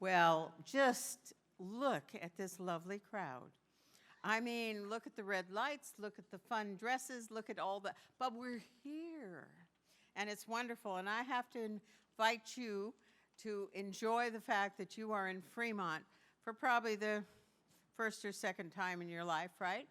Well, just look at this lovely crowd. I mean, look at the red lights, look at the fun dresses, look at all the, but we're here. And it's wonderful. And I have to invite you to enjoy the fact that you are in Fremont for probably the first or second time in your life, right?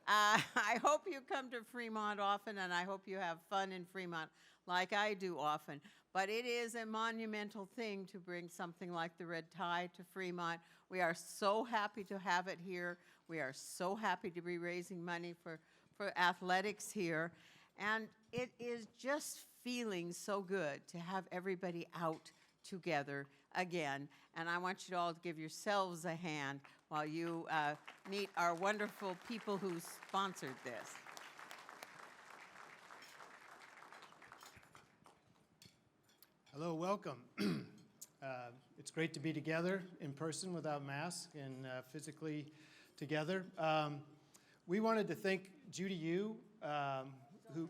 I hope you come to Fremont often, and I hope you have fun in Fremont like I do often. But it is a monumental thing to bring something like the red tie to Fremont. We are so happy to have it here. We are so happy to be raising money for athletics here. And it is just feeling so good to have everybody out together again. And I want you all to give yourselves a hand while you meet our wonderful people who sponsored this. Hello, welcome. It's great to be together in person without masks and physically together. We wanted to thank Judy Yu, who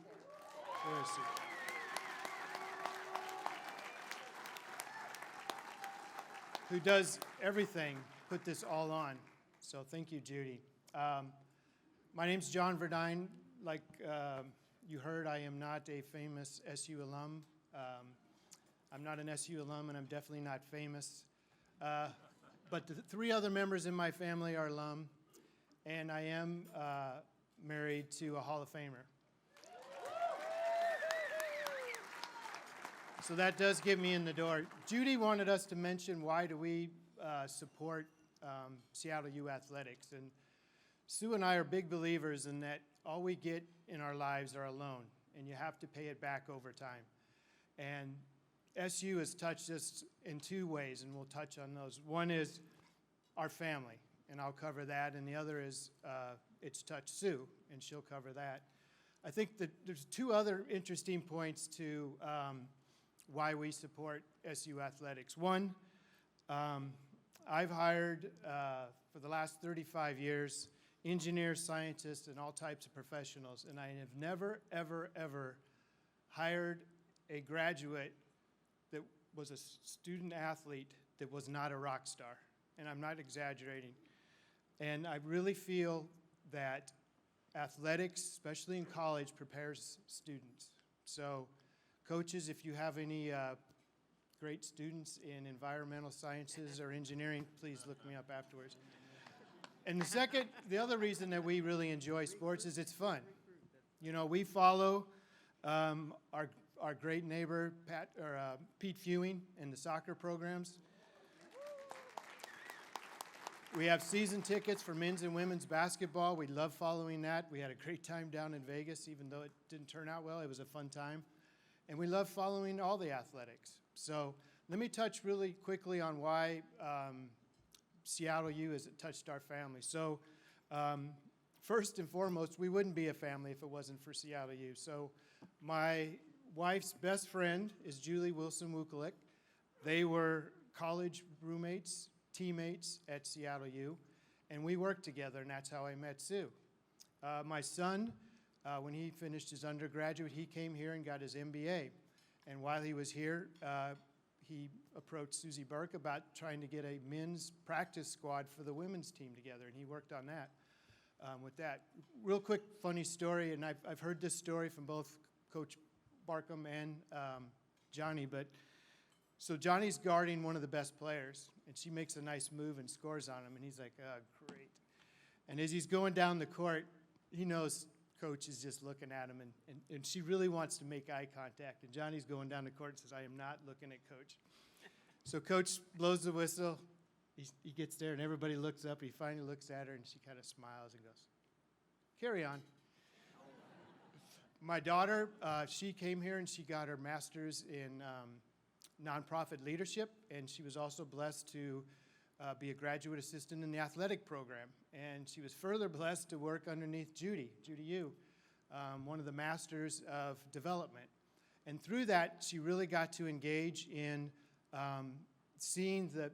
does everything, put this all on. So thank you, Judy. My name's John Verduin. Like you heard, I am not a famous SU alum. I'm not an SU alum, and I'm definitely not famous. But the three other members in my family are alum, and I am married to a Hall of Famer. So that does get me in the door. Judy wanted us to mention why do we support Seattle U Athletics. And Sue and I are big believers in that all we get in our lives are a loan, and you have to pay it back over time. And SU has touched us in two ways, and we'll touch on those. One is our family, and I'll cover that, and the other is it's touched Sue, and she'll cover that. I think that there's two other interesting points to why we support SU Athletics. One, I've hired for the last 35 years engineers, scientists, and all types of professionals, and I have never, ever, ever hired a graduate that was a student athlete that was not a rock star, and I'm not exaggerating. And I really feel that athletics, especially in college, prepares students. So coaches, if you have any great students in environmental sciences or engineering, please look me up afterwards. And the other reason that we really enjoy sports is it's fun. You know, we follow our great neighbor, Pete Fewing, in the soccer programs. We have season tickets for men's and women's basketball. We love following that. We had a great time down in Vegas, even though it didn't turn out well. It was a fun time. And we love following all the athletics. So let me touch really quickly on why Seattle U has touched our family. So first and foremost, we wouldn't be a family if it wasn't for Seattle U. So my wife's best friend is Julie Wilson-Wukelik. They were college roommates, teammates at Seattle U, and we worked together, and that's how I met Sue. My son, when he finished his undergraduate, he came here and got his MBA. And while he was here, he approached Suzie Burke about trying to get a men's practice squad for the women's team together, and he worked on that. With that, real quick funny story, and I've heard this story from both Coach Barkham and Johnny, but so Johnny's guarding one of the best players, and she makes a nice move and scores on him, and he's like, oh, great. And as he's going down the court, he knows Coach is just looking at him, and she really wants to make eye contact, and Johnny's going down the court and says, I am not looking at Coach. So Coach blows the whistle, he gets there, and everybody looks up, and he finally looks at her, and she kind of smiles and goes, carry on. My daughter, she came here and she got her master's in nonprofit leadership, and she was also blessed to be a graduate assistant in the athletic program. And she was further blessed to work underneath Judy Yu, one of the masters of development. And through that, she really got to engage in seeing the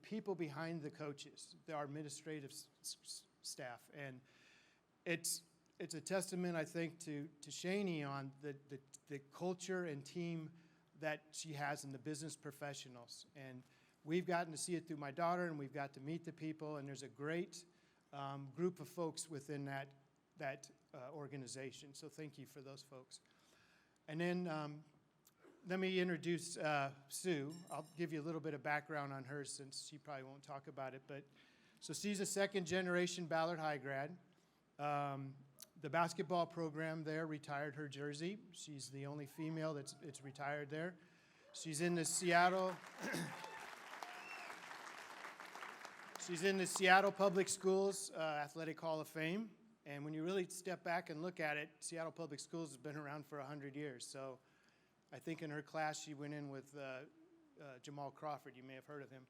people behind the coaches, our administrative staff. And it's a testament, I think, to Shani on the culture and team that she has in the business professionals. And we've gotten to see it through my daughter, and we've got to meet the people, and there's a great group of folks within that organization. So thank you for those folks. And then let me introduce Sue. I'll give you a little bit of background on her since she probably won't talk about it. But so she's a second-generation Ballard High grad. The basketball program there retired her jersey. She's the only female that's retired there. She's in the Seattle. She's in the Seattle Public Schools Athletic Hall of Fame. And when you really step back and look at it, Seattle Public Schools has been around for 100 years. So I think in her class she went in with Jamal Crawford. You may have heard of him.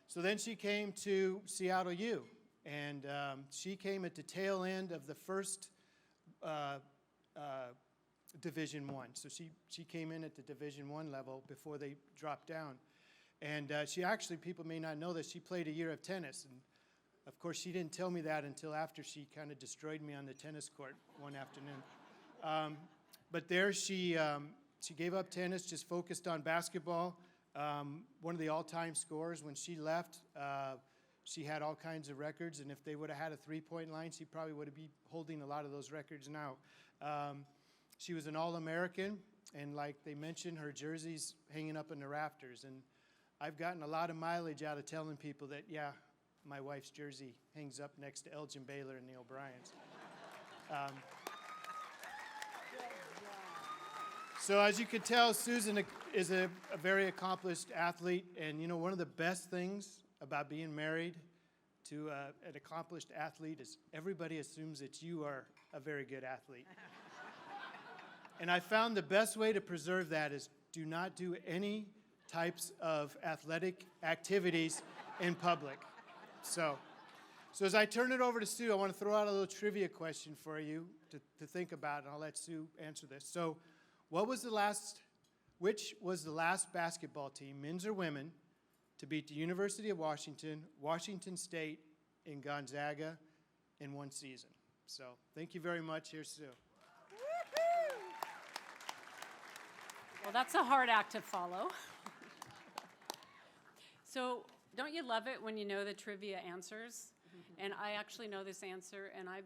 So then she came to Seattle U. And she came at the tail end of the first Division I. So she came in at the Division I level before they dropped down. And she actually, people may not know this, she played a year of tennis. And of course, she didn't tell me that until after she kind of destroyed me on the tennis court one afternoon. But there she gave up tennis, just focused on basketball. One of the all-time scorers when she left. She had all kinds of records, and if they would have had a three-point line, she probably would have been holding a lot of those records now. She was an All-American, and like they mentioned, her jersey's hanging up in the rafters. And I've gotten a lot of mileage out of telling people that, yeah, my wife's jersey hangs up next to Elgin Baylor and the O'Briens. So as you can tell, Susan is a very accomplished athlete, and you know, one of the best things about being married to an accomplished athlete is everybody assumes that you are a very good athlete. And I found the best way to preserve that is do not do any types of athletic activities in public. So as I turn it over to Sue, I want to throw out a little trivia question for you to think about, and I'll let Sue answer this. So which was the last basketball team, men's or women, to beat the University of Washington, Washington State, and Gonzaga in one season? So thank you very much. Here's Sue. Well, that's a hard act to follow. So don't you love it when you know the trivia answers? And I actually know this answer, and I'm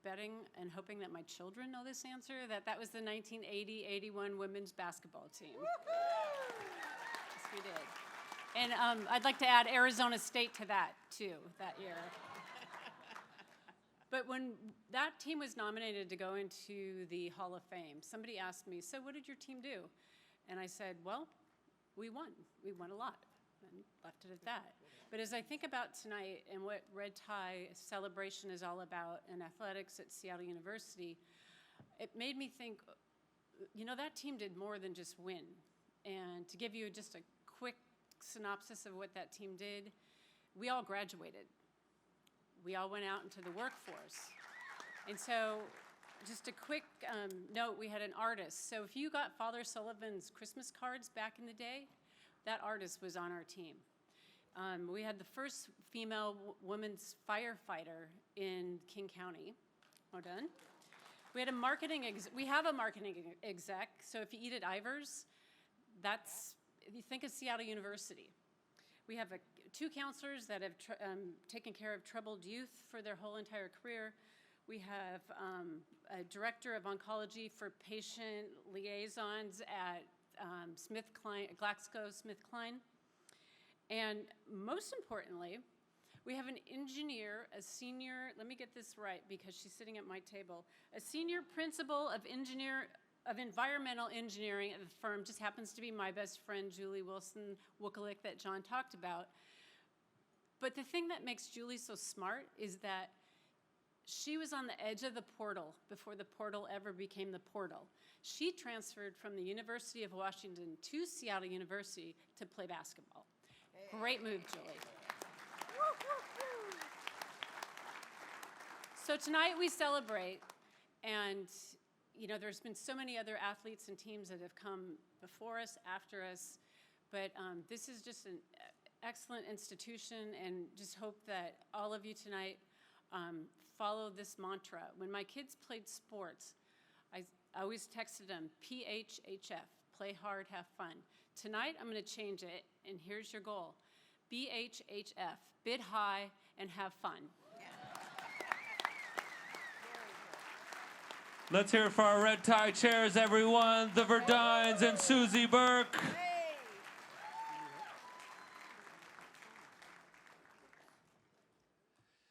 betting and hoping that my children know this answer, that was the 1980-81 women's basketball team. Yes, we did. And I'd like to add Arizona State to that, too, that year. But when that team was nominated to go into the Hall of Fame, somebody asked me, so what did your team do? And I said, well, we won. We won a lot, and left it at that. But as I think about tonight and what Red Tie celebration is all about in athletics at Seattle University, it made me think, you know, that team did more than just win. And to give you just a quick synopsis of what that team did, we all graduated. We all went out into the workforce. And so just a quick note, we had an artist. So if you got Father Sullivan's Christmas cards back in the day, that artist was on our team. We had the first female women's firefighter in King County. Well done. We had a marketing exec. So if you eat at Ivers, you think of Seattle University. We have two counselors that have taken care of troubled youth for their whole entire career. We have a director of oncology for patient liaisons at GlaxoSmithKline. And most importantly, we have an engineer, a senior, let me get this right because she's sitting at my table, a senior principal of environmental engineering at the firm, just happens to be my best friend, Julie Wilson-Wukalik, that John talked about. But the thing that makes Julie so smart is that she was on the edge of the portal before the portal ever became the portal. She transferred from the University of Washington to Seattle University to play basketball. Great move, Julie. So tonight we celebrate, and you know, there's been so many other athletes and teams that have come before us, after us, but this is just an excellent institution, and just hope that all of you tonight follow this mantra. When my kids played sports, I always texted them PHHF, play hard, have fun. Tonight, I'm going to change it, and here's your goal. BHHF, bid high and have fun. Let's hear it for our red tie chairs, everyone. The Verduins and Suzie Burke.